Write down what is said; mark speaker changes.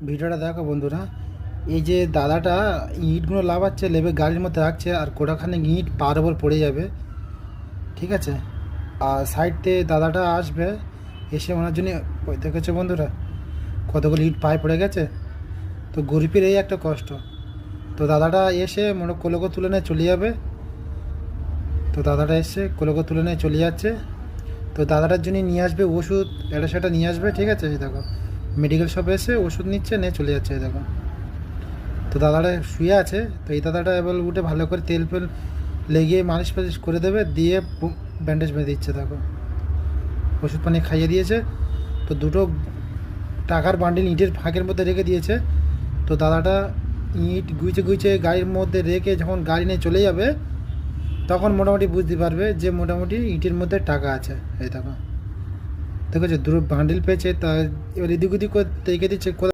Speaker 1: ভিডিওটা দেখো বন্ধুরা। এই যে দাদাটা ইটগুলো লাভাচ্ছে, লেবে গাড়ির মধ্যে রাখছে, আর কোটাখানে ইট পার ওপর পড়ে যাবে, ঠিক আছে। আর সাইড দিয়ে দাদাটা আসবে, এসে ওনার জন্য ওই দেখেছো বন্ধুরা কতগুলো ইট পায়ে পড়ে গেছে। তো গরিবের এই একটা কষ্ট। তো দাদাটা এসে মনে কোলোকে তুলে নিয়ে চলে যাবে। তো দাদাটা এসে কোলোকে তুলে নিয়ে চলে যাচ্ছে। তো দাদাটার জন্য নিয়ে আসবে ওষুধ, এটা সেটা নিয়ে আসবে, ঠিক আছে। এই দেখো মেডিকেল শপে এসে ওষুধ নিচ্ছে, নিয়ে চলে যাচ্ছে, এই দেখো। তো দাদাটা শুয়ে আছে। তো এই দাদাটা এবার উঠে ভালো করে তেল ফেল লেগে মালিশ ফালিশ করে দেবে, দিয়ে ব্যান্ডেজ বেঁধে দিচ্ছে, দেখো। ওষুধ পানি খাইয়ে দিয়েছে। তো দুটো টাকার বান্ডিল ইটের ফাঁকের মধ্যে রেখে দিয়েছে। তো দাদাটা ইট গুইচে গুইচে গাড়ির মধ্যে রেখে যখন গাড়ি নিয়ে চলে যাবে, তখন মোটামুটি বুঝতে পারবে যে মোটামুটি ইটের মধ্যে টাকা আছে। এই দেখো, দেখেছো দুটো বান্ডিল পেয়েছে। তা এবার এদিক ওদিক করে রেখে দিচ্ছে।